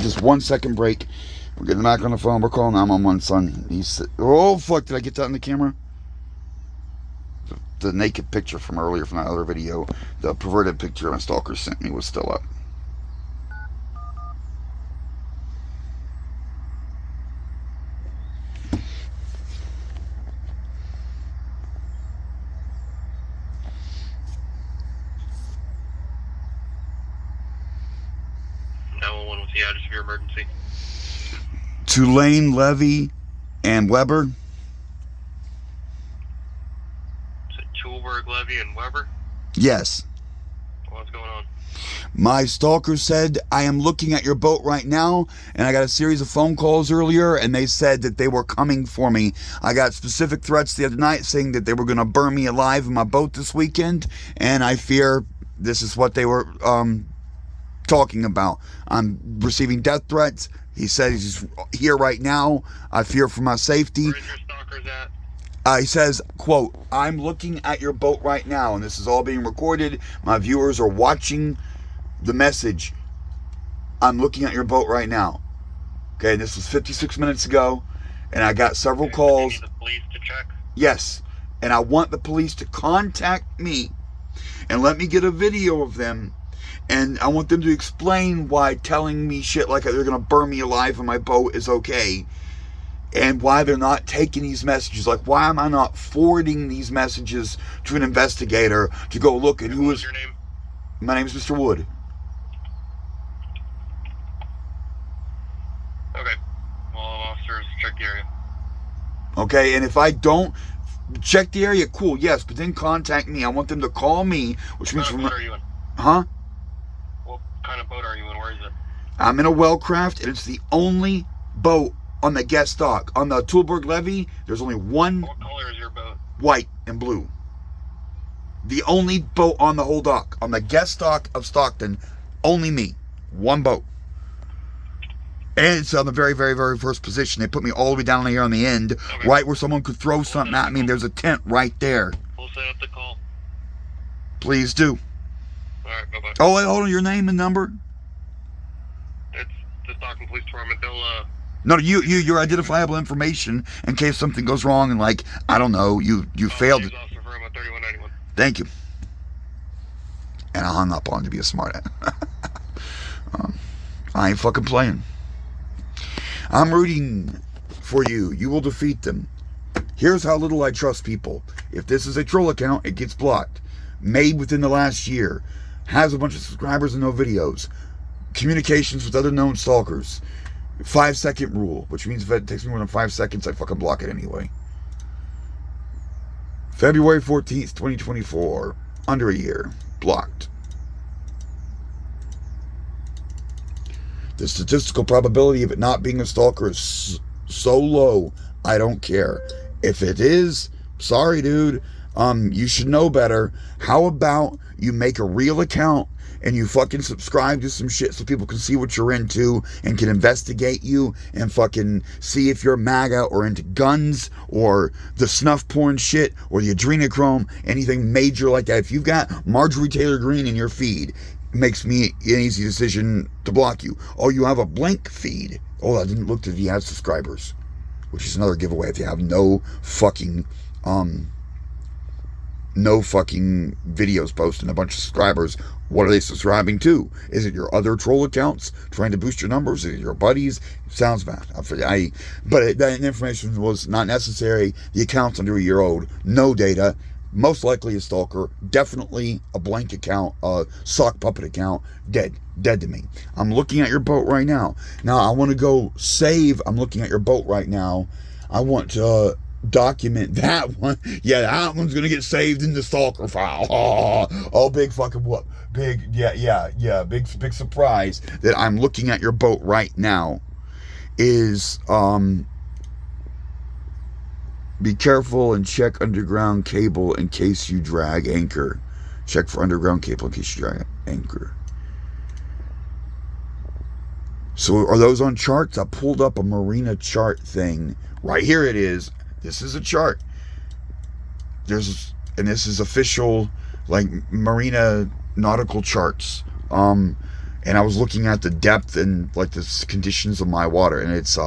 Just 1 second break. We're getting back on the phone. We're calling 911, son. Oh, fuck. Did I get that in the camera? The naked picture from earlier from that other video, the perverted picture my stalker sent me was still up. What's the address of your emergency? Tulane, Levy, and Weber. Is it Tulberg, Levy, and Weber? Yes. What's going on? My stalker said, I am looking at your boat right now, and I got a series of phone calls earlier, and they said that they were coming for me. I got specific threats the other night saying that they were going to burn me alive in my boat this weekend, and I fear this is what they were talking about. I'm receiving death threats. He said he's here right now. I fear for my safety. Where's your stalkers at? He says, quote, I'm looking at your boat right now, and this is all being recorded. My viewers are watching the message. I'm looking at your boat right now. Okay, this was 56 minutes ago, and I got several calls. You need the police to check? Yes, and I want the police to contact me and let me get a video of them, and I want them to explain why telling me shit like they're going to burn me alive in my boat is okay, and why they're not taking these messages. Like, why am I not forwarding these messages to an investigator to go look at who is... Your name? My name is Mr. Wood. Okay. Well, officers, check the area. Okay, and if I don't check the area, cool, yes, but then contact me. I want them to call me, which means... What kind of boat are you in? Huh? What kind of boat are you in? Where is it? I'm in a Wellcraft, and it's the only boat on the guest dock. On the Tulberg Levee, there's only one... What color is your boat? White and blue. The only boat on the whole dock. On the guest dock of Stockton, only me. One boat. And it's on the very, very, very first position. They put me all the way down here on the end, okay, right where someone could throw something at me, and there's a tent right there. We'll set up the call. Please do. Alright, bye-bye. Oh, wait, hold on. Your name and number? It's the Stockton Police Department. They'll, No, your identifiable information in case something goes wrong and, like, I don't know, you failed it. Officer Verma, 3191. Thank you. And I hung up on to be a smart ass. I ain't fucking playing. I'm rooting for you. You will defeat them. Here's how little I trust people. If this is a troll account, it gets blocked. Made within the last year. Has a bunch of subscribers and no videos. Communications with other known stalkers. 5-second rule, which means if it takes me more than 5 seconds, I fucking block it anyway. February 14th, 2024. Under a year. Blocked. The statistical probability of it not being a stalker is so low, I don't care. If it is, sorry, dude. You should know better. How about you make a real account and you fucking subscribe to some shit so people can see what you're into and can investigate you and fucking see if you're MAGA or into guns or the snuff porn shit or the adrenochrome, anything major like that. If you've got Marjorie Taylor Greene in your feed, it makes me an easy decision to block you. Oh, you have a blank feed. Oh, I didn't look to the ad subscribers, which is another giveaway if you have no fucking videos posted and a bunch of subscribers. What are they subscribing to? Is it your other troll accounts trying to boost your numbers? Is it your buddies? Sounds bad. But that information was not necessary. The account's under a year old. No data. Most likely a stalker. Definitely a blank account. A sock puppet account. Dead. Dead to me. I'm looking at your boat right now. Now, I want to go save. I'm looking at your boat right now. I want to document that one. Yeah, that one's gonna get saved in the stalker file. Oh, big fucking whoop. Big, yeah. Big surprise that I'm looking at your boat right now is, be careful and check underground cable in case you drag anchor. Check for underground cable in case you drag anchor. So are those on charts? I pulled up a marina chart thing. Right here it is. This is a chart. This is official, like, marina nautical charts. And I was looking at the depth and like the conditions of my water, and it's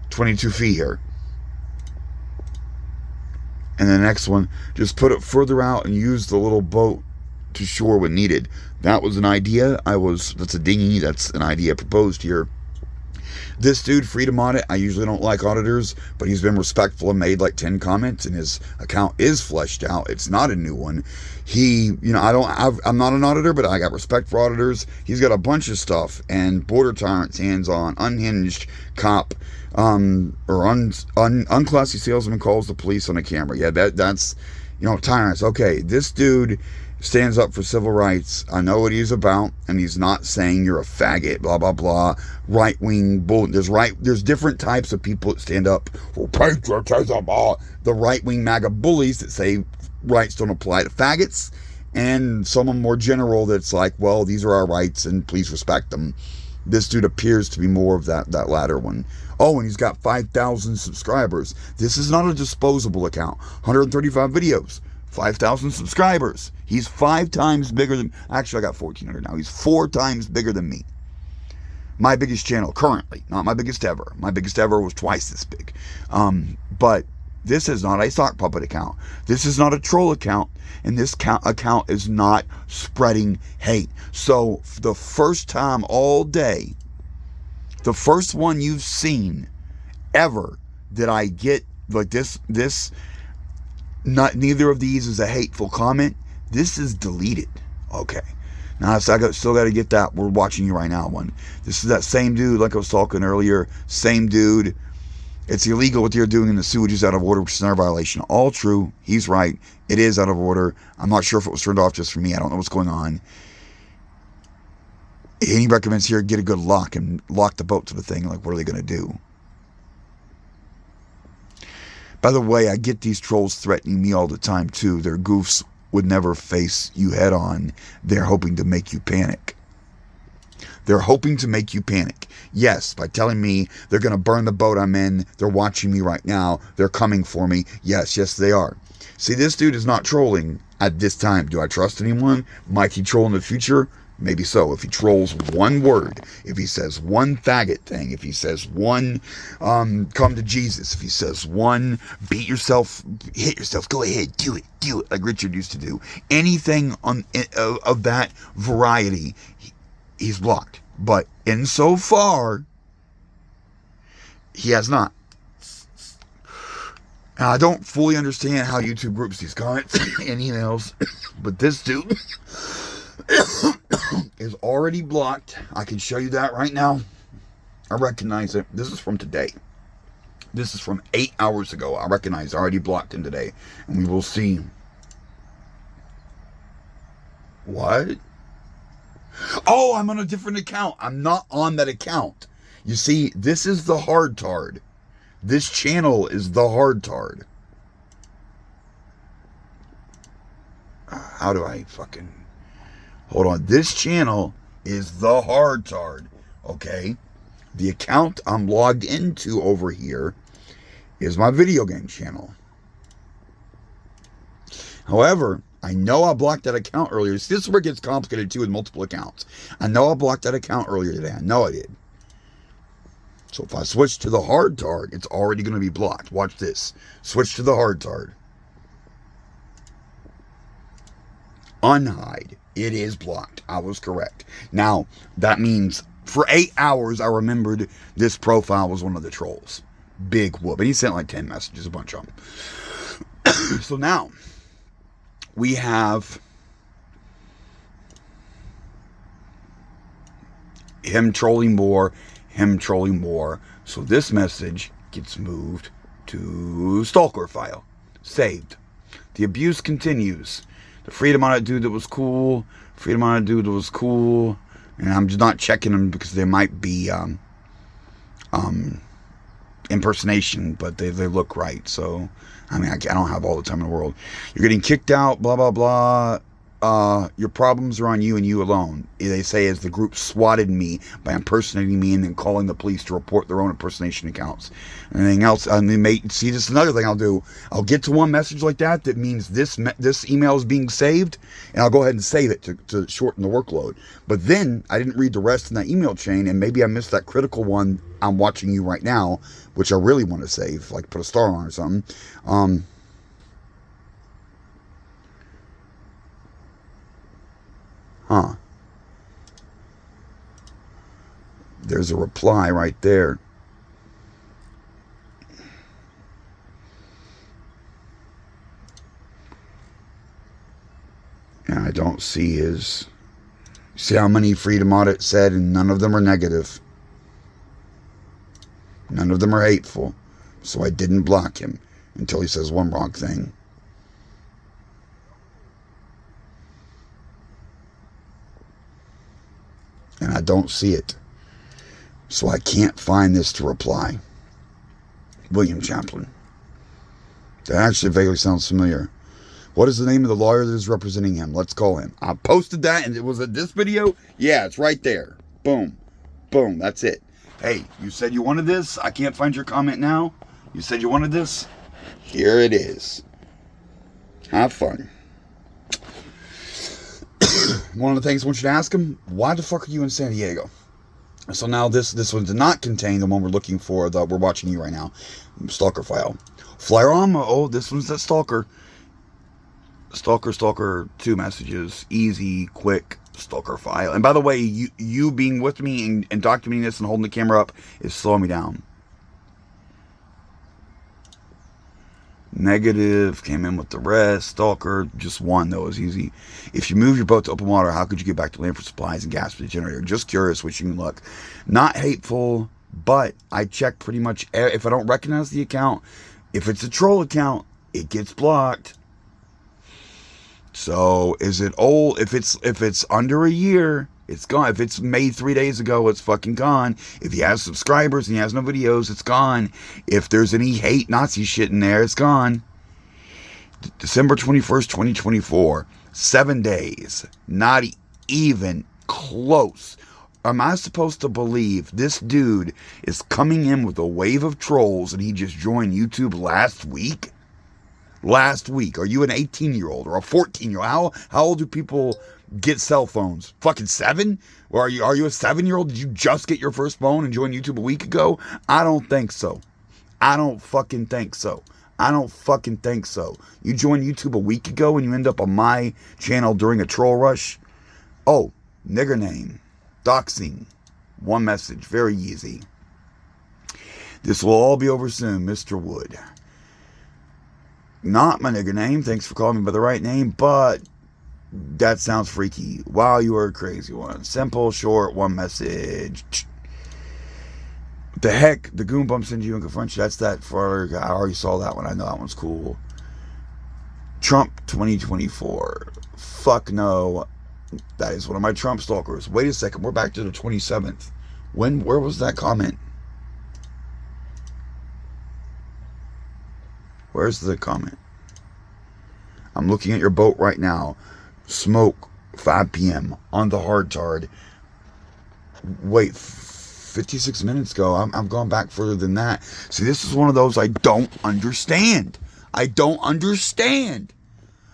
22 feet here. And the next one, just put it further out and use the little boat to shore when needed. That was an idea. That's a dinghy. That's an idea proposed here. This dude, Freedom Audit, I usually don't like auditors, but he's been respectful and made like 10 comments, and his account is fleshed out. It's not a new one. I'm not an auditor, but I got respect for auditors. He's got a bunch of stuff, and border tyrants, hands-on, unhinged, cop, unclassy salesman calls the police on a camera. Yeah, that's tyrants. Okay, this dude stands up for civil rights. I know what he's about, and he's not saying you're a faggot, blah, blah, blah, right-wing bull. There's different types of people that stand up for patriotism, the right-wing MAGA bullies that say rights don't apply to faggots, and someone more general that's like, well, these are our rights, and please respect them. This dude appears to be more of that latter one. Oh, and he's got 5,000 subscribers. This is not a disposable account. 135 videos. 5,000 subscribers. He's 5 times bigger than... Actually, I got 1,400 now. He's 4 times bigger than me. My biggest channel currently. Not my biggest ever. My biggest ever was twice this big. But this is not a sock puppet account. This is not a troll account. And this account is not spreading hate. So, the first time all day, the first one you've seen ever that I get like this neither of these is a hateful comment. This is deleted. Okay. Now, I still got to get that. We're watching you right now one. This is that same dude like I was talking earlier. Same dude. It's illegal what they're doing in the sewage is out of order, which is another violation. All true. He's right. It is out of order. I'm not sure if it was turned off just for me. I don't know what's going on. He recommends here get a good lock and lock the boat to the thing. Like, what are they going to do? By the way, I get these trolls threatening me all the time, too. Their goofs would never face you head on. They're hoping to make you panic. They're hoping to make you panic. Yes, by telling me they're going to burn the boat I'm in. They're watching me right now. They're coming for me. Yes, they are. See, this dude is not trolling at this time. Do I trust anyone? Might he troll in the future? Maybe so. If he trolls one word, if he says one faggot thing, if he says one come to Jesus, if he says one beat yourself, hit yourself, go ahead, do it, like Richard used to do. Anything of that variety, he's blocked. But insofar, he has not. Now, I don't fully understand how YouTube groups these comments and emails, but this dude is already blocked. I can show you that right now. I recognize it. This is from today. This is from 8 hours ago. I recognize I already blocked him today. And we will see. What? Oh, I'm on a different account. I'm not on that account. You see, this is the hard tard. This channel is the hard tard. How do I fucking... Hold on. This channel is the hard tard. Okay? The account I'm logged into over here is my video game channel. However, I know I blocked that account earlier. See, this is where it gets complicated too with multiple accounts. I know I blocked that account earlier today. I know I did. So if I switch to the hard tard, it's already going to be blocked. Watch this. Switch to the hard tard. Unhide. It is blocked. I was correct. Now, that means for 8 hours, I remembered this profile was one of the trolls. Big whoop. And he sent like 10 messages, a bunch of them. So now, we have him trolling more. So this message gets moved to stalker file. Saved. The abuse continues. The Freedom Audit dude that was cool. And I'm just not checking them because they might be impersonation, but they look right. So, I mean, I don't have all the time in the world. You're getting kicked out, blah, blah, blah. your problems are on you and you alone. They say as the group swatted me by impersonating me and then calling the police to report their own impersonation accounts. Anything else? I mean, see, this is another thing I'll do. I'll get to one message like that means this email is being saved, and I'll go ahead and save it to shorten the workload. But then I didn't read the rest in that email chain, and maybe I missed that critical one I'm watching you right now, which I really want to save, like put a star on or something. There's a reply right there. And I don't see his... See how many Freedom Audit said, and none of them are negative. None of them are hateful. So I didn't block him until he says one wrong thing. And I don't see it. So I can't find this to reply. William Chaplin. That actually vaguely sounds familiar. What is the name of the lawyer that is representing him? Let's call him. I posted that, and it was at this video. Yeah, it's right there. Boom. Boom. That's it. Hey, you said you wanted this. I can't find your comment now. You said you wanted this. Here it is. Have fun. One of the things I want you to ask him, why the fuck are you in San Diego? So now this one did not contain the one we're looking for, that we're watching you right now. Stalker file. Flyer on. Oh, this one's that stalker. Stalker 2 messages. Easy, quick stalker file. And by the way, you being with me and documenting this and holding the camera up is slowing me down. Negative, came in with the rest. Stalker, just one though, is easy. If you move your boat to open water, how could you get back to land for supplies and gas for the generator? Just curious, wishing you luck. Not hateful, but I check pretty much, if I don't recognize the account, if it's a troll account, it gets blocked. So is it old? If it's under a year, it's gone. If it's made 3 days ago, it's fucking gone. If he has subscribers and he has no videos, it's gone. If there's any hate Nazi shit in there, it's gone. December 21st, 2024. 7 days. Not even close. Am I supposed to believe this dude is coming in with a wave of trolls and he just joined YouTube last week? Last week. Are you an 18-year-old or a 14-year-old? How old do people get cell phones? Fucking 7? Or are you a 7-year-old? Did you just get your first phone and join YouTube a week ago? I don't think so. I don't fucking think so. I don't fucking think so. You joined YouTube a week ago and you end up on my channel during a troll rush? Oh, nigger name. Doxing. One message. Very easy. This will all be over soon, Mr. Wood. Not my nigger name. Thanks for calling me by the right name, but that sounds freaky. Wow, you are a crazy one. Simple, short, one message. The heck? The goon bumps into you and confronts you. That's that for. I already saw that one. I know that one's cool. Trump 2024. Fuck no. That is one of my Trump stalkers. Wait a second. We're back to the 27th. Where was that comment? Where's the comment? I'm looking at your boat right now. Smoke, 5 p.m. on the hard tard. Wait, 56 minutes ago. I'm going back further than that. See, this is one of those I don't understand. I don't understand.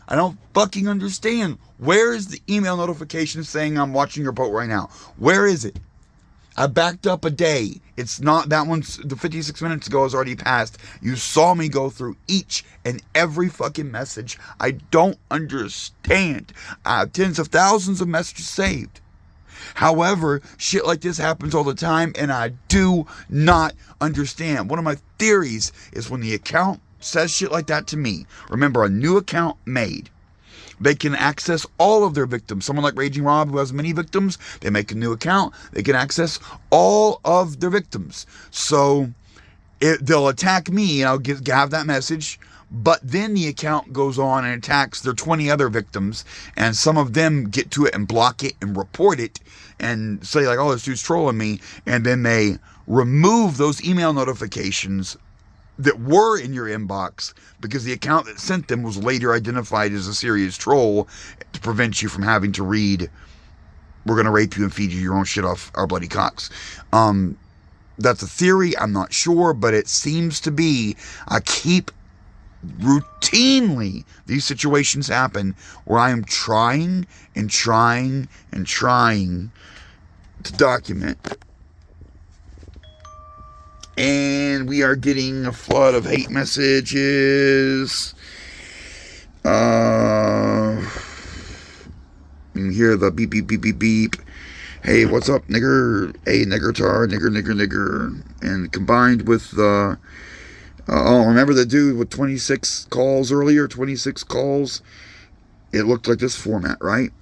I don't fucking understand. Where is the email notification saying I'm watching your boat right now? Where is it? I backed up a day. It's not, that one's, the 56 minutes ago has already passed. You saw me go through each and every fucking message. I don't understand. I have tens of thousands of messages saved. However, shit like this happens all the time, and I do not understand. One of my theories is when the account says shit like that to me, remember, a new account made, they can access all of their victims. Someone like Raging Rob, who has many victims, they make a new account. They can access all of their victims. So they'll attack me, and I'll have that message. But then the account goes on and attacks their 20 other victims. And some of them get to it and block it and report it and say like, oh, this dude's trolling me. And then they remove those email notifications that were in your inbox, because the account that sent them was later identified as a serious troll to prevent you from having to read, "We're going to rape you and feed you your own shit off our bloody cocks." That's a theory. I'm not sure, but it seems to be. I keep routinely, these situations happen where I am trying and trying and trying to document, and we are getting a flood of hate messages. You can hear the beep, beep, beep, beep, beep. Hey, what's up, nigger? Hey, nigger tar, nigger, nigger, nigger. And combined with the... remember the dude with 26 calls earlier? 26 calls? It looked like this format, right?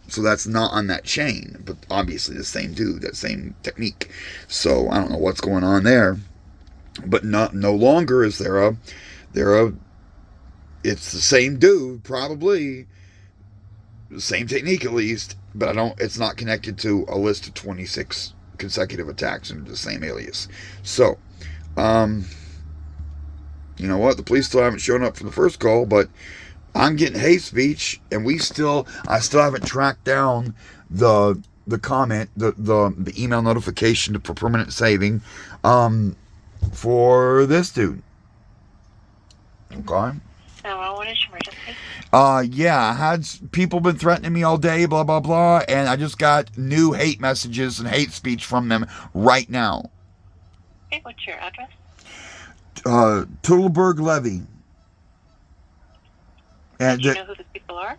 So that's not on that chain, but obviously the same dude, that same technique. So I don't know what's going on there. But no longer is there a... It's the same dude, probably. The same technique, at least. But it's not connected to a list of 26 consecutive attacks under the same alias. So, you know what? The police still haven't shown up for the first call, but I'm getting hate speech, and I still haven't tracked down the comment, the email notification for permanent saving, for this dude. Okay. What is your emergency? Yeah, I had people been threatening me all day, blah, blah, blah, and I just got new hate messages and hate speech from them right now. Okay, what's your address? Tuttleberg Levy. And do you know who the people are?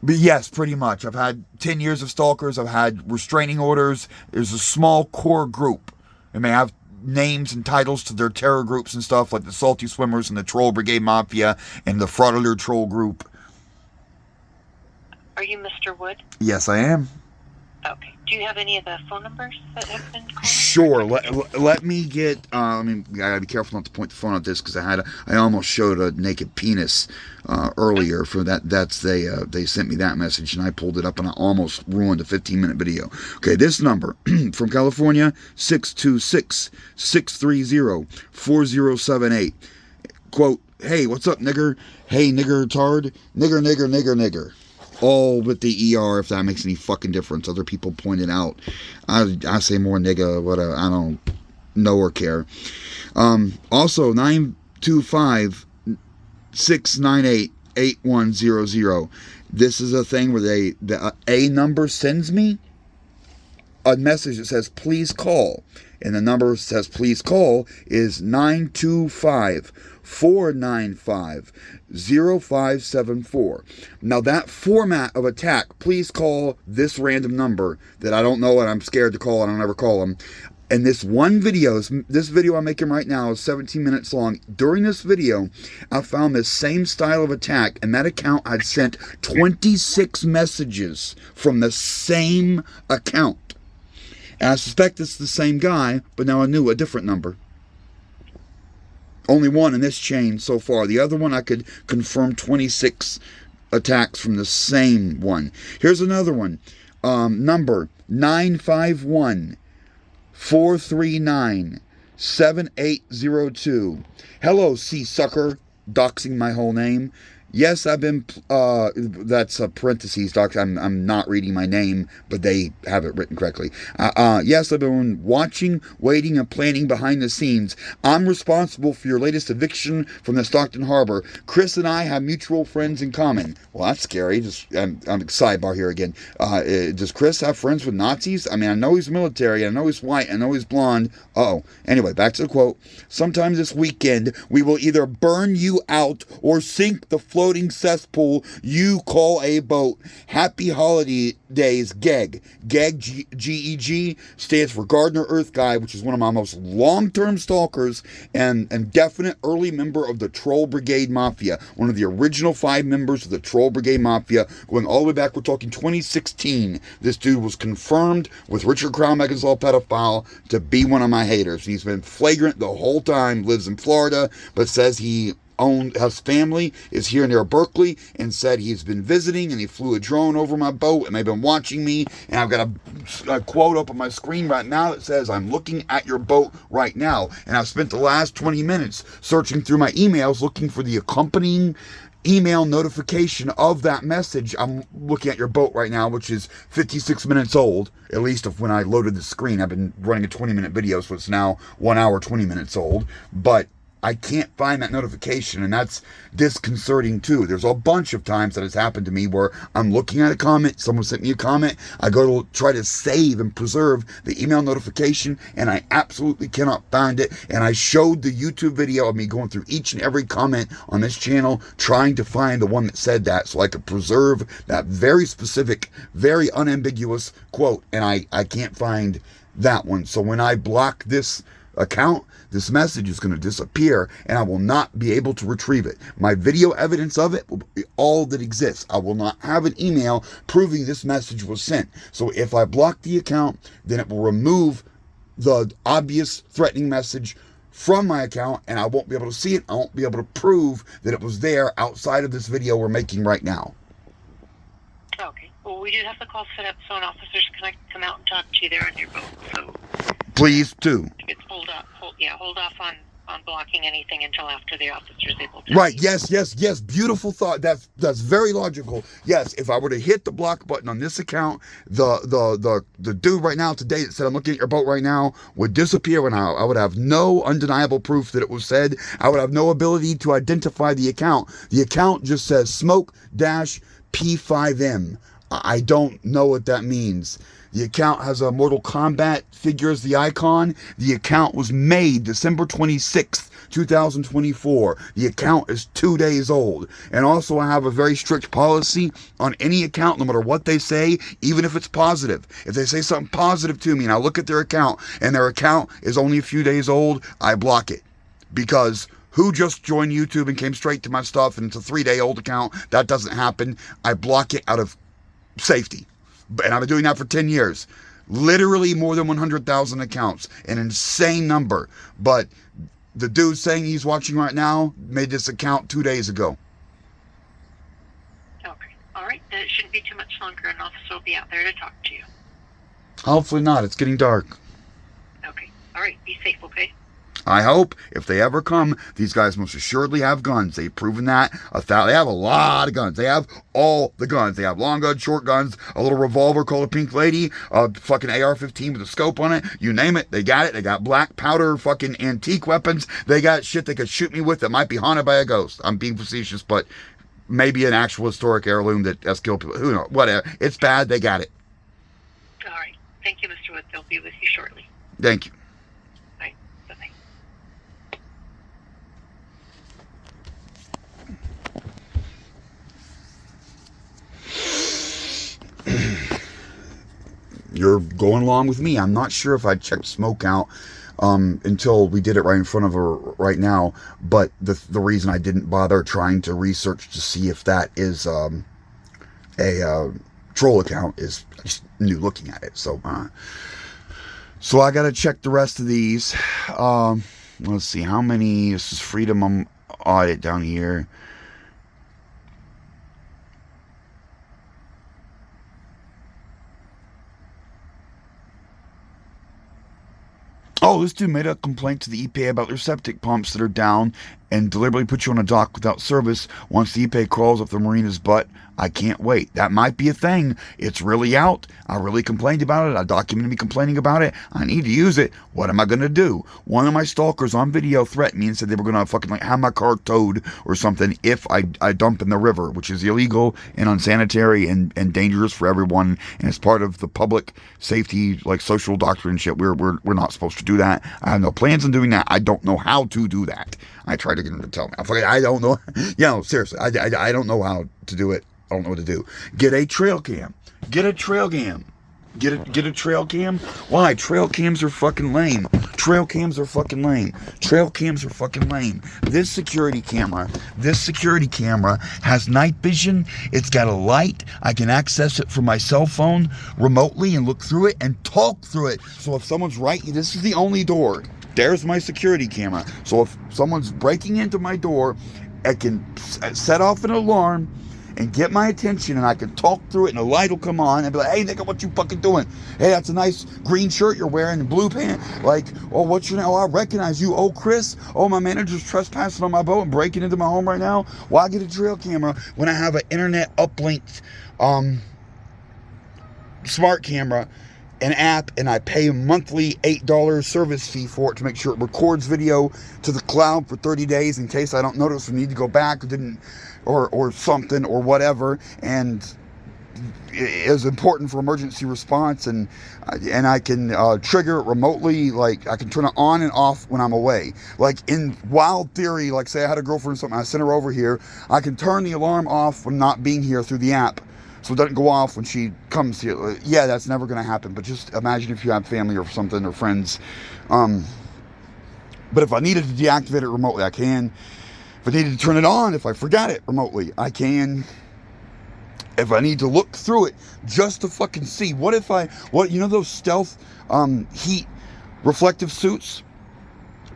But yes, pretty much. I've had 10 years of stalkers. I've had restraining orders. There's a small core group. They may have names and titles to their terror groups and stuff, like the Salty Swimmers and the Troll Brigade Mafia and the Fraudulent Troll Group. Are you Mr. Wood? Yes, I am. Okay. Do you have any of the phone numbers that have been called? Sure. Let me get. I gotta be careful not to point the phone at this, because I almost showed a naked penis earlier for that. They sent me that message, and I pulled it up, and I almost ruined a 15-minute video. Okay, this number from California, 626-630-4078. Quote: "Hey, what's up, nigger? Hey, nigger tard, nigger, nigger, nigger, nigger." All with the ER, if that makes any fucking difference. Other people pointed out. I say more nigga, whatever. I don't know or care. Also, 925-698-8100. This is a thing where the A number sends me a message that says, "Please call." And the number that says, "Please call" is 925-495-0574. Now that format of attack, "Please call this random number" that I don't know and I'm scared to call and I'll never call them. And this one video, this video I'm making right now is 17 minutes long. During this video, I found this same style of attack, and that account had sent 26 messages from the same account. And I suspect it's the same guy, but now I knew a different number. Only one in this chain so far. The other one I could confirm 26 attacks from the same one. Here's another one. Number 951-439-7802. "Hello, sea sucker," doxing my whole name. Yes, I've been, that's a parentheses, doc. I'm not reading my name, but they have it written correctly. Yes, I've been watching, waiting, and planning behind the scenes. I'm responsible for your latest eviction from the Stockton Harbor. Chris and I have mutual friends in common. Well, that's scary. I'm sidebar here again. Does Chris have friends with Nazis? I mean, I know he's military. I know he's white. I know he's blonde. Uh-oh. Anyway, back to the quote. "Sometime this weekend, we will either burn you out or sink the floating cesspool you call a boat. Happy holidays, Geg." Geg, G-E-G, stands for Gardner Earth Guy, which is one of my most long-term stalkers and definite early member of the Troll Brigade Mafia. One of the original 5 members of the Troll Brigade Mafia, going all the way back, we're talking 2016. This dude was confirmed with Richard Crown Megansaw pedophile to be one of my haters. He's been flagrant the whole time, lives in Florida, but says he has family, is here near Berkeley, and said he's been visiting and he flew a drone over my boat and they've been watching me. And I've got a quote up on my screen right now that says, "I'm looking at your boat right now." And I've spent the last 20 minutes searching through my emails looking for the accompanying email notification of that message. "I'm looking at your boat right now," which is 56 minutes old, at least of when I loaded the screen. I've been running a 20-minute video, so it's now 1 hour, 20 minutes old. But I can't find that notification, and that's disconcerting too. There's a bunch of times that has happened to me where I'm looking at a comment, someone sent me a comment, I go to try to save and preserve the email notification, and I absolutely cannot find it. And I showed the YouTube video of me going through each and every comment on this channel, trying to find the one that said that so I could preserve that very specific, very unambiguous quote, and I can't find that one. So when I block this account, this message is going to disappear and I will not be able to retrieve it. My video evidence of it will be all that exists. I will not have an email proving this message was sent. So if I block the account, then it will remove the obvious threatening message from my account and I won't be able to see it. I won't be able to prove that it was there outside of this video we're making right now. Okay. Well, we do have the call set up, so an officer's going to come out and talk to you there on your boat. So Please do. it's hold off on blocking anything until after the officer's able to. Right, yes. Beautiful thought. That's very logical. Yes, if I were to hit the block button on this account, the dude right now today that said "I'm looking at your boat right now" would disappear, and I would have no undeniable proof that it was said. I would have no ability to identify the account. The account just says smoke-P5M. I don't know what that means. The account has a Mortal Kombat figure as the icon. The account was made December 26th, 2024. The account is 2 days old. And also I have a very strict policy on any account, no matter what they say, even if it's positive. If they say something positive to me and I look at their account and their account is only a few days old, I block it. Because who just joined YouTube and came straight to my stuff and it's a 3-day-old account? That doesn't happen. I block it out of safety. And I've been doing that for 10 years. Literally more than 100,000 accounts. An insane number. But the dude saying he's watching right now made this account 2 days ago. Okay. All right. Then it shouldn't be too much longer. An officer will be out there to talk to you. Hopefully not. It's getting dark. Okay. All right. Be safe, okay? I hope if they ever come, these guys most assuredly have guns. They've proven that. They have a lot of guns. They have all the guns. They have long guns, short guns, a little revolver called a Pink Lady, a fucking AR-15 with a scope on it. You name it, they got it. They got black powder, fucking antique weapons. They got shit they could shoot me with that might be haunted by a ghost. I'm being facetious, but maybe an actual historic heirloom that has killed people. Who knows? Whatever. It's bad. They got it. All right. Thank you, Mr. Wood. They'll be with you shortly. Thank you. You're going along with me. I'm not sure if I checked smoke out until we did it right in front of her right now, but the reason I didn't bother trying to research to see if that is a troll account is I just knew looking at it. So I gotta check the rest of these. Let's see how many. This is Freedom Audit down here. Oh, this dude made a complaint to the EPA about their septic pumps that are down and deliberately put you on a dock without service once the EPA crawls up the marina's butt. I can't wait. That might be a thing. It's really out. I really complained about it. I documented me complaining about it. I need to use it. What am I going to do? One of my stalkers on video threatened me and said they were going to fucking have my car towed or something if I dump in the river, which is illegal and unsanitary and dangerous for everyone. And it's part of the public safety, like social doctrine shit. We're not supposed to do that. I have no plans on doing that. I don't know how to do that. I tried to get him to tell me. I don't know. Seriously. I don't know how to do it. I don't know what to do. Get a trail cam. Get a trail cam. Get a trail cam. Why? Trail cams are fucking lame. Trail cams are fucking lame. Trail cams are fucking lame. This security camera has night vision. It's got a light. I can access it from my cell phone remotely and look through it and talk through it. So if someone's this is the only door. There's my security camera. So if someone's breaking into my door, I can set off an alarm and get my attention, and I can talk through it, and the light will come on and be like, hey, nigga, what you fucking doing? Hey, that's a nice green shirt you're wearing and blue pants. Like, oh, what's your name? Oh, I recognize you. Oh, Chris. Oh, my manager's trespassing on my boat and breaking into my home right now. Why get a trail camera when I have an internet uplinked smart camera, an app, and I pay a monthly $8 service fee for it to make sure it records video to the cloud for 30 days in case I don't notice or need to go back or something or whatever, and it is important for emergency response, and I can trigger it remotely. Like, I can turn it on and off when I'm away. Like, in wild theory, like say I had a girlfriend or something, I sent her over here, I can turn the alarm off when not being here through the app, so it doesn't go off when she comes here. Yeah, that's never going to happen, but just imagine if you have family or something or friends. But if I needed to deactivate it remotely, I can. If I needed to turn it on, if I forgot it remotely, I can. If I need to look through it just to fucking see, what you know those stealth heat reflective suits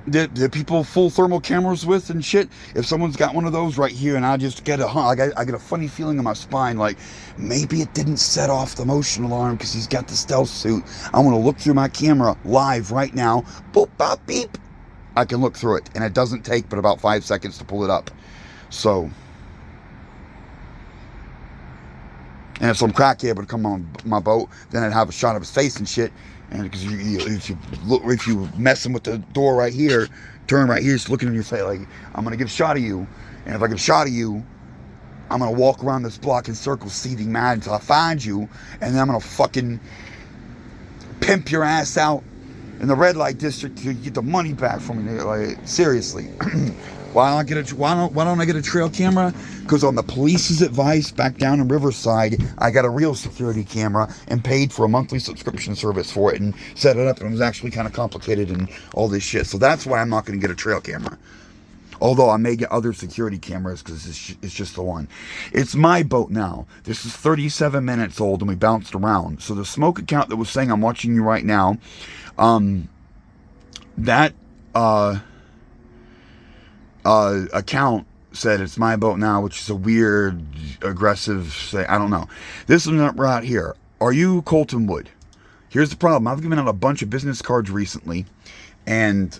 that people full thermal cameras with and shit? If someone's got one of those right here, and I just get I get a funny feeling in my spine, like maybe it didn't set off the motion alarm because he's got the stealth suit. I want to look through my camera live right now. Boop, bop, beep. I can look through it, and it doesn't take but about 5 seconds to pull it up. So, and if some crackhead would come on my boat, then I'd have a shot of his face and shit. And because if you messing with the door right here, turn right here, just looking in your face, like, I'm gonna get a shot of you. And if I get a shot of you, I'm gonna walk around this block in circles, seething mad until I find you, and then I'm gonna fucking pimp your ass out in the red light district to get the money back from me. Like, seriously. Why don't I get a trail camera? Because on the police's advice back down in Riverside, I got a real security camera and paid for a monthly subscription service for it and set it up, and it was actually kind of complicated and all this shit. So that's why I'm not going to get a trail camera. Although I may get other security cameras because it's just the one. It's my boat now. This is 37 minutes old and we bounced around. So the smoke account that was saying I'm watching you right now, that account said it's my boat now, which is a weird, aggressive say. I don't know. This one right here. Are you Colton Wood? Here's the problem. I've given out a bunch of business cards recently, and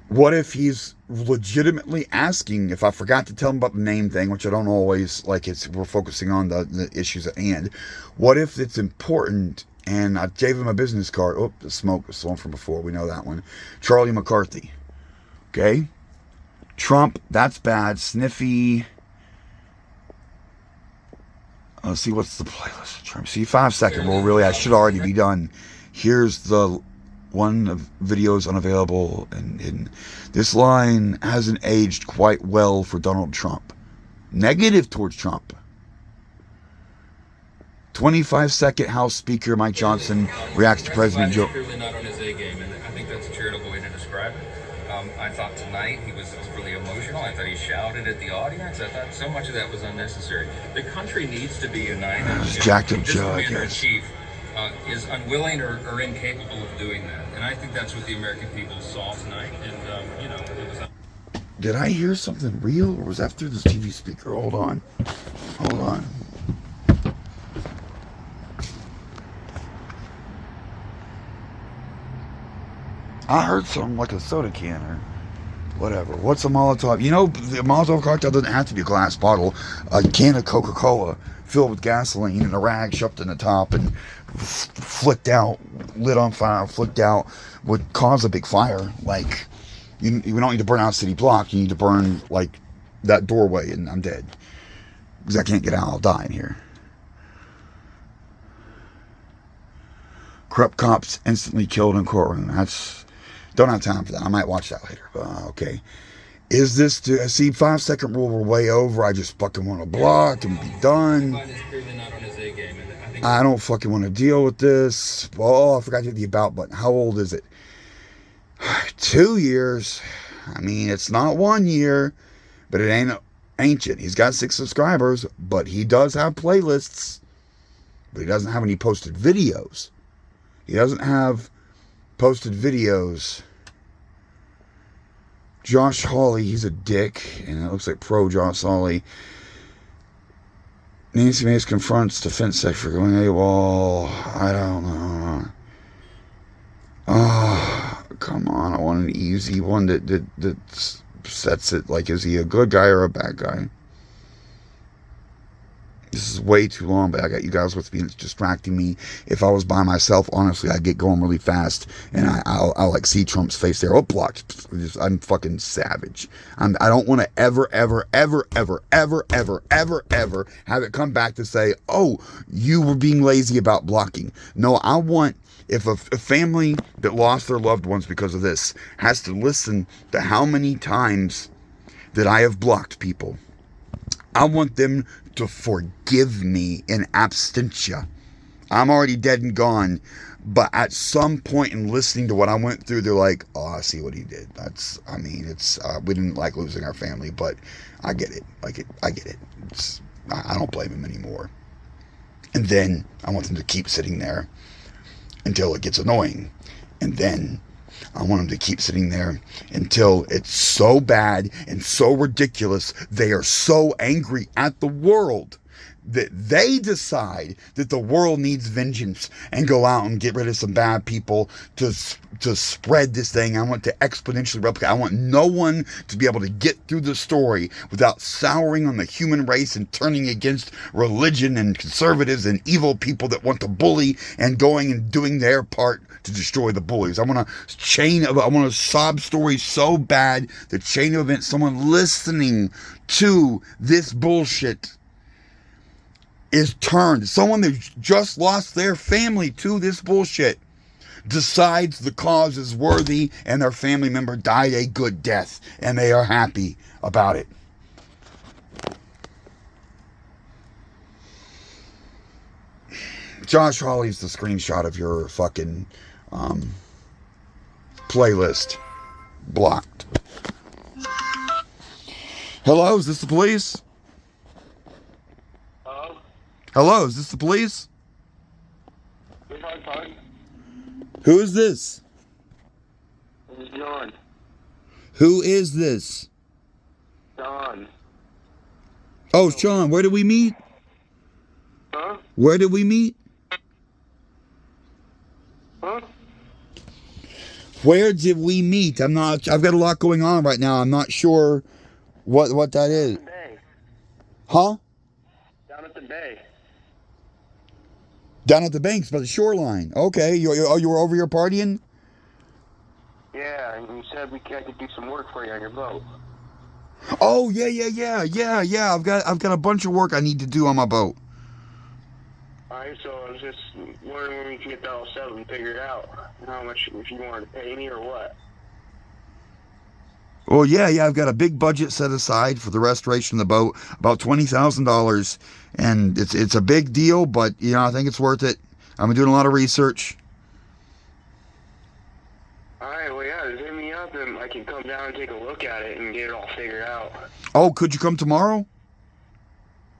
what if he's legitimately asking if I forgot to tell him about the name thing, which I don't always like. We're focusing on the issues at hand. What if it's important? And I gave him a business card. Oh, the smoke was the one from before. We know that one. Charlie McCarthy. Okay. Trump, that's bad. Sniffy. Let's see, what's the playlist? Trump. See, 5 second rule. Really, I should already be done. Here's the one of videos unavailable, and this line hasn't aged quite well for Donald Trump. Negative towards Trump. 25-second House Speaker Mike Johnson reacts to President Joe. Clearly not on his A game, and I think that's a charitable way to describe it. I thought tonight he was really emotional. I thought he shouted at the audience. I thought so much of that was unnecessary. The country needs to be united. Jacked up this Joe, I commander-in-chief guess. is unwilling or incapable of doing that, and I think that's what the American people saw tonight. And it was. Did I hear something real, or was that through this TV speaker? Hold on. I heard something like a soda can or whatever. What's a Molotov? You know, the Molotov cocktail doesn't have to be a glass bottle. A can of Coca-Cola filled with gasoline and a rag shoved in the top and flicked out, lit on fire, flicked out, would cause a big fire. Like, you don't need to burn out a city block. You need to burn, like, that doorway, and I'm dead. Because I can't get out. I'll die in here. Corrupt cops instantly killed in courtroom. Don't have time for that. I might watch that later. Okay. Is this see, 5 second rule? We're way over. I just fucking want to block and be done. Is clearly not on his A game, and I think I don't fucking want to deal with this. Oh, I forgot to hit the about button. How old is it? 2 years. I mean, it's not 1 year, but it ain't ancient. He's got 6 subscribers, but he does have playlists, but he doesn't have any posted videos. He doesn't have posted videos. Josh Hawley, he's a dick, and it looks like pro Josh Hawley. Nancy Mace confronts defense secretary for going AWOL. I don't know. Oh, come on. I want an easy one that sets it like, is he a good guy or a bad guy? This is way too long, but I got you guys with me. It's distracting me. If I was by myself, honestly, I'd get going really fast, and I'll like see Trump's face there. Oh, blocked. I'm fucking savage. I don't want to ever have it come back to say, oh, you were being lazy about blocking. No, I want, if a family that lost their loved ones because of this has to listen to how many times that I have blocked people, I want them to forgive me in absentia. I'm already dead and gone, but at some point in listening to what I went through, they're like, oh, I see what he did. We didn't like losing our family, but I get it. I get it. I don't blame him anymore. And then I want them to keep sitting there until it gets annoying. And then I want them to keep sitting there until it's so bad and so ridiculous, they are so angry at the world that they decide that the world needs vengeance and go out and get rid of some bad people to spread this thing. I want to exponentially replicate. I want no one to be able to get through the story without souring on the human race and turning against religion and conservatives and evil people that want to bully and going and doing their part to destroy the bullies. I want a sob story so bad, the chain of events, someone listening to this bullshit is turned. Someone that just lost their family to this bullshit decides the cause is worthy and their family member died a good death and they are happy about it. Josh Hawley's the screenshot of your fucking playlist. Blocked. Hello, is this the police? Hello, is this the police? Who is this? This is John. Who is this? John. Oh, Sean, where did we meet? Huh? Where did we meet? Huh? Where did we meet? I've got a lot going on right now. I'm not sure what that is. Bay. Huh? Down at the bay. Down at the banks by the shoreline. Okay, you were over here partying? Yeah, and you said I could do some work for you on your boat. Oh, yeah. I've got a bunch of work I need to do on my boat. Alright, so I was just wondering when we can get that all settled and figure it out. How much, if you wanted to pay me or what. Well, yeah, I've got a big budget set aside for the restoration of the boat, about $20,000, and it's a big deal, but I think it's worth it. I've been doing a lot of research. Alright, well yeah, just hit me up and I can come down and take a look at it and get it all figured out. Oh, could you come tomorrow?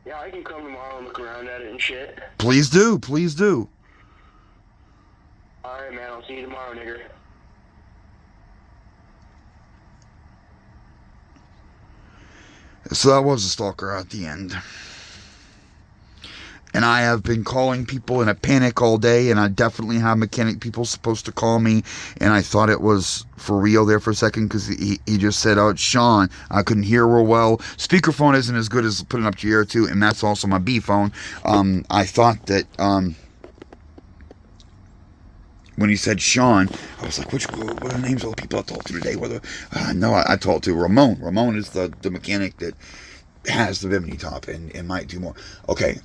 Yeah, I can come tomorrow and look around at it and shit. Please do. Alright, man, I'll see you tomorrow, nigger. So that was a stalker at the end. And I have been calling people in a panic all day, and I definitely have mechanic people supposed to call me, and I thought it was for real there for a second because he just said, oh, it's Sean. I couldn't hear real well. Speakerphone isn't as good as putting it up to your ear too, and that's also my B phone. I thought that when he said Sean, I was like, what are the names of the people I talked to today? No, I talked to Ramon. Ramon is the mechanic that has the Bimini top and might do more. Okay,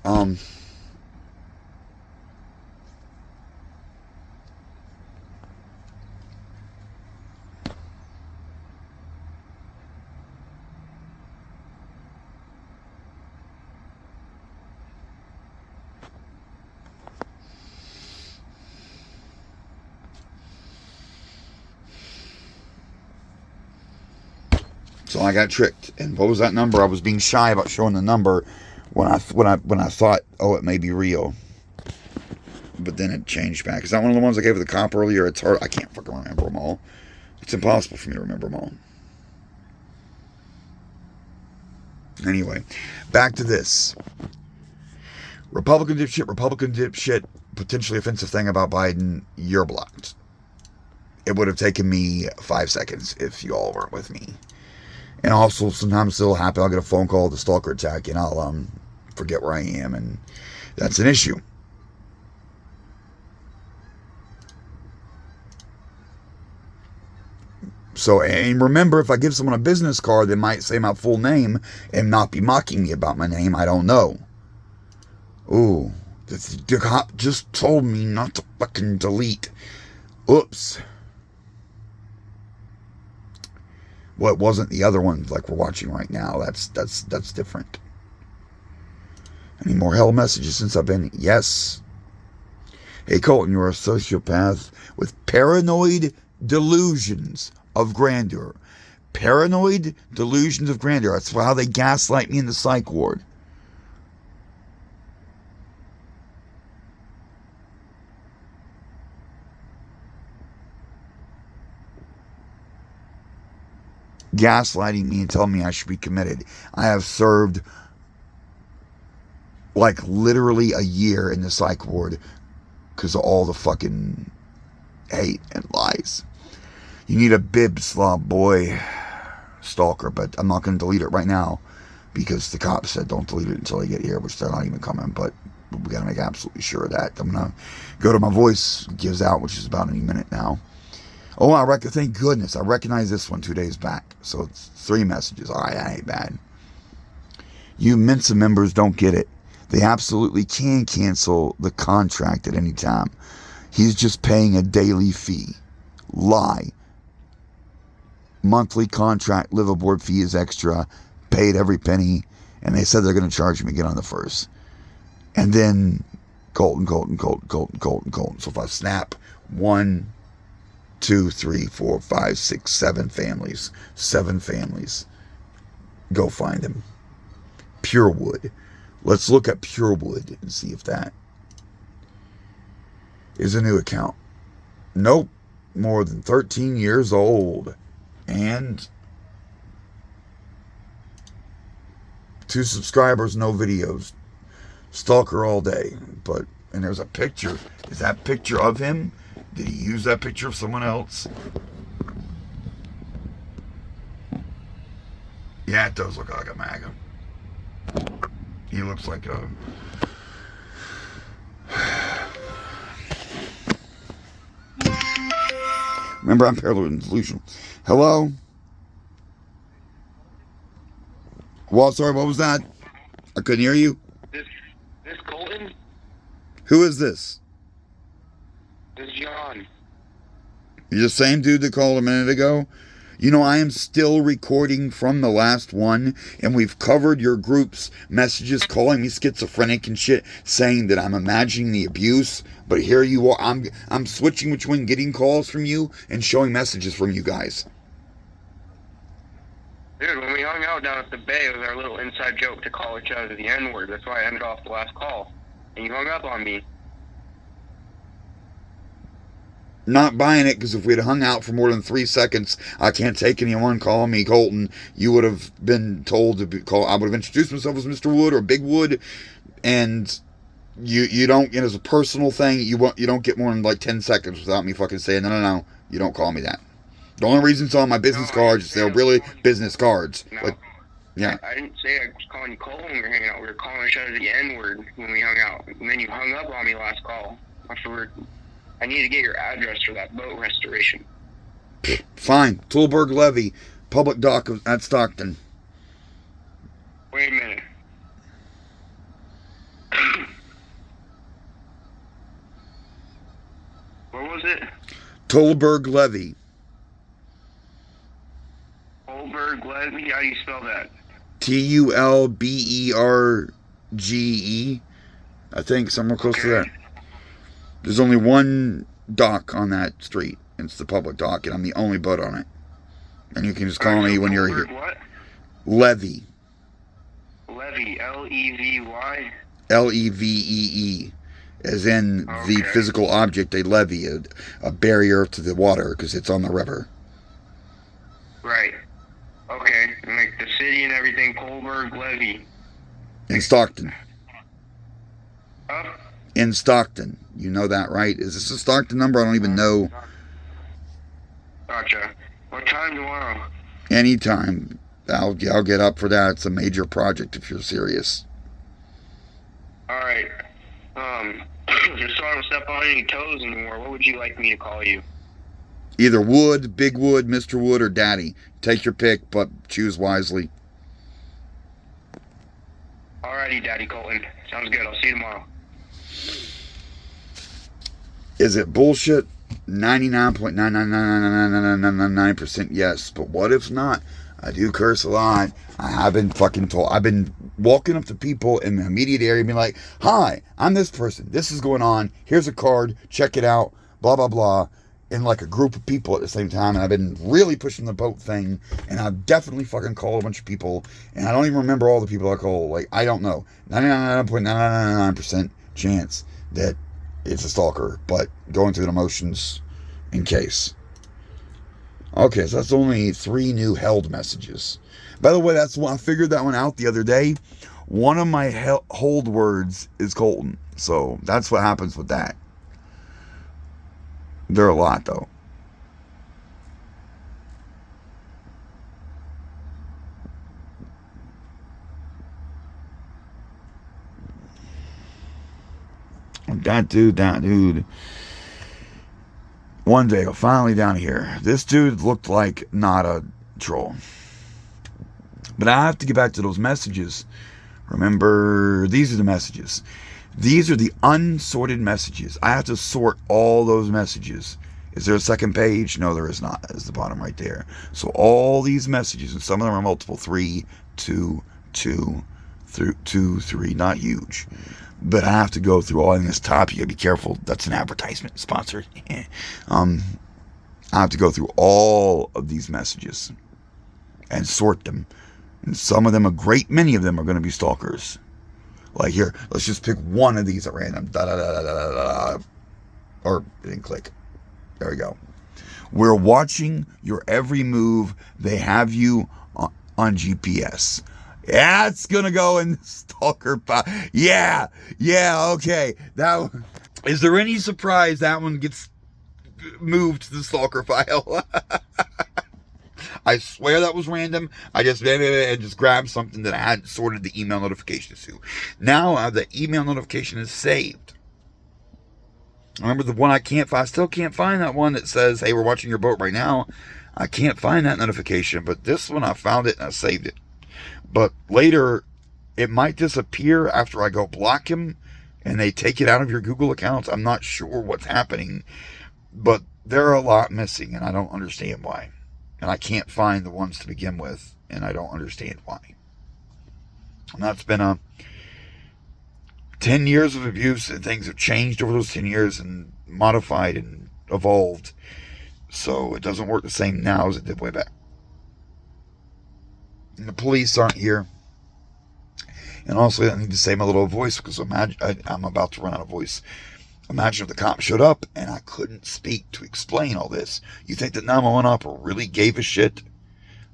So I got tricked. And what was that number? I was being shy about showing the number when I thought, oh, it may be real. But then it changed back. Is that one of the ones I gave the cop earlier? It's hard. I can't fucking remember them all. It's impossible for me to remember them all. Anyway, back to this. Republican dipshit, potentially offensive thing about Biden, you're blocked. It would have taken me 5 seconds if you all weren't with me. And also, sometimes it'll happen. I'll get a phone call, the stalker attack, and I'll forget where I am, and that's an issue. So, and remember, if I give someone a business card, they might say my full name and not be mocking me about my name. I don't know. Ooh, the cop just told me not to fucking delete. Oops. Well, it wasn't the other one like we're watching right now. That's different. Any more hell messages since I've been? Yes. Hey, Colton, you're a sociopath with paranoid delusions of grandeur. Paranoid delusions of grandeur. That's how they gaslight me in the psych ward. Gaslighting me and telling me I should be committed. I have served like literally a year in the psych ward because of all the fucking hate and lies. You need a bib, slob boy, stalker, but I'm not going to delete it right now because the cops said don't delete it until they get here, which they're not even coming, but we got to make absolutely sure of that. I'm going to go to my voice gives out, which is about any minute now. Oh, thank goodness. I recognize this one 2 days back. So it's 3 messages. All right, that ain't bad. You Mensa members don't get it. They absolutely can cancel the contract at any time. He's just paying a daily fee. Lie. Monthly contract live aboard fee is extra. Paid every penny. And they said they're going to charge me again on the 1st. And then Colton. So if I snap 1, 2, 3, 4, 5, 6, 7 families. 7 families. Go find them. Purewood. Let's look at Purewood and see if that is a new account. Nope. More than 13 years old. And 2 subscribers, no videos. Stalker all day. And there's a picture. Is that picture of him? Did he use that picture of someone else? Yeah, it does look like a MAGA. He looks like a... Remember, I'm paranoid and delusional. Hello? Well, sorry, what was that? I couldn't hear you. This Colton? Who is this? This is John. You're the same dude that called a minute ago? You know, I am still recording from the last one, and we've covered your group's messages calling me schizophrenic and shit, saying that I'm imagining the abuse, but here you are. I'm switching between getting calls from you and showing messages from you guys. Dude, when we hung out down at the bay, it was our little inside joke to call each other the N-word. That's why I ended off the last call. And you hung up on me. Not buying it, because if we'd hung out for more than 3 seconds, I can't take anyone calling me Colton. You would have been told to be called. I would have introduced myself as Mr. Wood or Big Wood, and you don't. As a personal thing, you don't get more than like 10 seconds without me fucking saying no. You don't call me that. The only reason it's on my business cards is they're really business cards. No. But, yeah. I didn't say I was calling you Colton when we were hanging out. We were calling each other the N-word when we hung out. And then you hung up on me last call. Afterward, I need to get your address for that boat restoration. Fine. Toolberg Levy, public dock at Stockton. Wait a minute. What was it? Toolberg Levy. Toolberg Levy? How do you spell that? Tulberge. I think somewhere close to that. There's only one dock on that street. It's the public dock, and I'm the only boat on it. And you can just call me when you're here. What? Levy. Levy, Levy. Levee. As in the physical object, a levee, a barrier to the water, because it's on the river. Right. Okay. And like the city and everything, Colberg, Levy. In Stockton. Huh? In Stockton. You know that, right? Is this a Stockton number? I don't even know. Gotcha. What time tomorrow? Anytime. I'll get up for that. It's a major project if you're serious. Alright. Just so I don't step on any toes anymore, what would you like me to call you? Either Wood, Big Wood, Mr. Wood, or Daddy. Take your pick, but choose wisely. Alrighty, Daddy Colton. Sounds good. I'll see you tomorrow. Is it bullshit? 99.9999999% yes. But what if not? I do curse a lot. I have been fucking told. I've been walking up to people in the immediate area being like, hi, I'm this person. This is going on. Here's a card. Check it out. Blah, blah, blah. In like a group of people at the same time. And I've been really pushing the boat thing. And I've definitely fucking called a bunch of people. And I don't even remember all the people I called. Like, I don't know. 99.999% chance that it's a stalker. But going through the motions in case. Okay, so that's only 3 new held messages. By the way, that's when I figured that one out the other day. One of my hold words is Colton. So that's what happens with that. There are a lot, though. That dude. One day, finally down here. This dude looked like not a troll. But I have to get back to those messages. Remember, these are the messages. These are the unsorted messages. I have to sort all those messages. Is there a second page? No, there is not. That's the bottom right there. So all these messages, and some of them are multiple. 3, 2, 2, 2, 3. Not huge. But I have to go through all in this top. You gotta be careful. That's an advertisement sponsored. I have to go through all of these messages and sort them. And some of them, a great many of them, are going to be stalkers. Like here, let's just pick one of these at random. Or it didn't click. There we go. We're watching your every move. They have you on GPS. Yeah, it's gonna go in the stalker file. Yeah, okay. That one. Is there any surprise that one gets moved to the stalker file? I swear that was random. I just grabbed something that I hadn't sorted the email notifications to. Now the email notification is saved. Remember the one I can't find? I still can't find that one that says, hey, we're watching your boat right now. I can't find that notification, but this one I found it and I saved it. But later, it might disappear after I go block him and they take it out of your Google accounts. I'm not sure what's happening, but there are a lot missing and I don't understand why. And I can't find the ones to begin with, and I don't understand why. And that's been 10 years of abuse, and things have changed over those 10 years and modified and evolved. So it doesn't work the same now as it did way back. And the police aren't here. And also, I need to say my little voice because I'm about to run out of voice. Imagine if the cops showed up and I couldn't speak to explain all this. You think that 911 operator really gave a shit?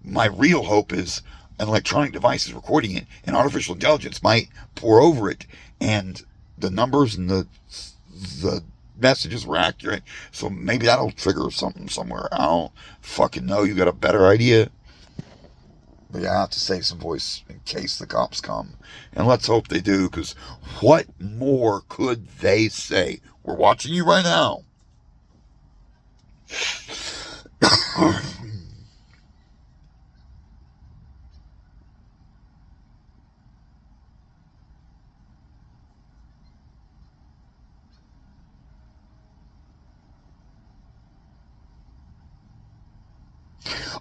My real hope is an electronic device is recording it, and artificial intelligence might pour over it, and the numbers and the messages were accurate. So maybe that'll trigger something somewhere. I don't fucking know. You got a better idea? But I have to save some voice in case the cops come. And let's hope they do, because what more could they say? We're watching you right now.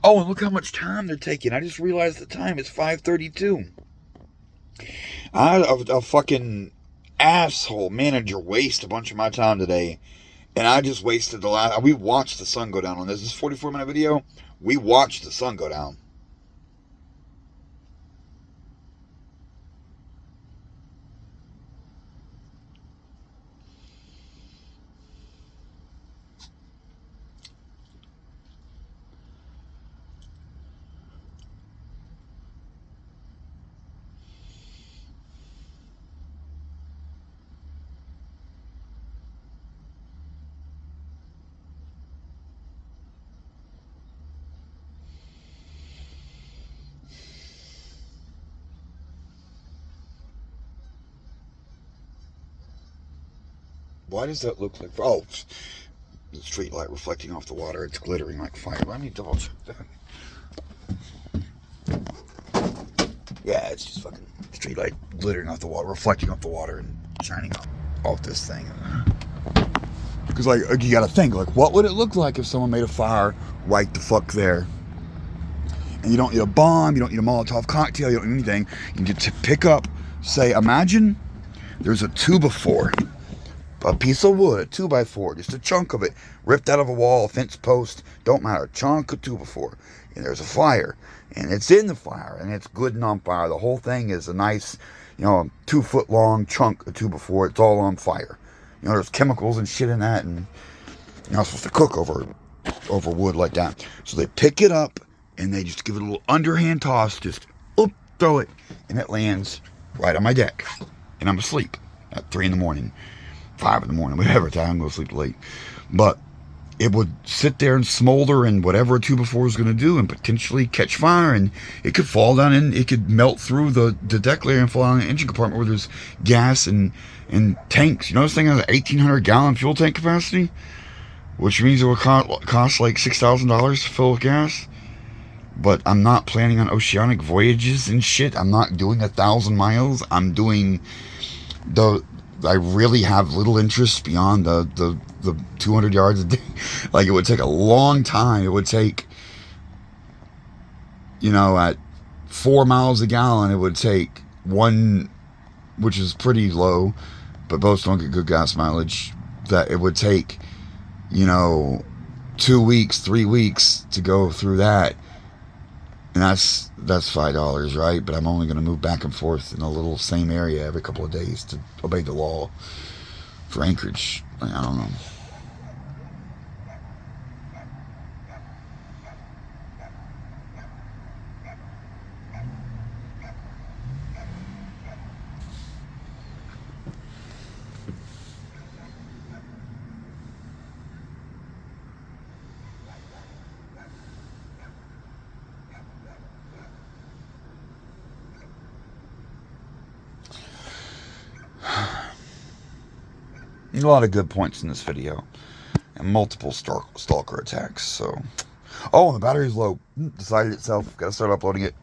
Oh, and look how much time they're taking. I just realized the time is 5:32. I had a fucking asshole manager waste a bunch of my time today. And I just wasted the last... We watched the sun go down on this. This 44-minute video. We watched the sun go down. Why does that look like... Oh, the street light reflecting off the water. It's glittering like fire. Let me double check that. Yeah, it's just fucking street light glittering off the water, reflecting off the water and shining off this thing. Because, like, you gotta think, like, what would it look like if someone made a fire right the fuck there? And you don't need a bomb, you don't need a Molotov cocktail, you don't need anything. You need to pick up, say, imagine there's a 2x4. A piece of wood, 2x4, just a chunk of it, ripped out of a wall, a fence post, don't matter, a chunk of 2x4. And there's a fire, and it's in the fire, and it's good and on fire. The whole thing is a nice, 2-foot long chunk of 2x4. It's all on fire. There's chemicals and shit in that, and you're not supposed to cook over wood like that. So they pick it up, and they just give it a little underhand toss, just throw it, and it lands right on my deck. And I'm asleep at 3 in the morning. 5 in the morning, whatever time, I'm going to sleep late. But it would sit there and smolder and whatever a 2x4 is going to do and potentially catch fire, and it could fall down and it could melt through the deck layer and fall down the engine compartment where there's gas and tanks. This thing has an 1,800 gallon fuel tank capacity, which means it would cost like $6,000 to fill with gas. But I'm not planning on oceanic voyages and shit. I'm not doing 1,000 miles. I'm doing I really have little interest beyond the 200 yards a day. Like, it would take a long time. It would take, at 4 miles a gallon, it would take one, which is pretty low, but boats don't get good gas mileage, that it would take, 2 weeks, 3 weeks to go through that. And that's $5, right? But I'm only going to move back and forth in a little same area every couple of days to obey the law for Anchorage. I don't know. There's a lot of good points in this video, and multiple stalker attacks. So, the battery's low. Decided itself. Got to start uploading it.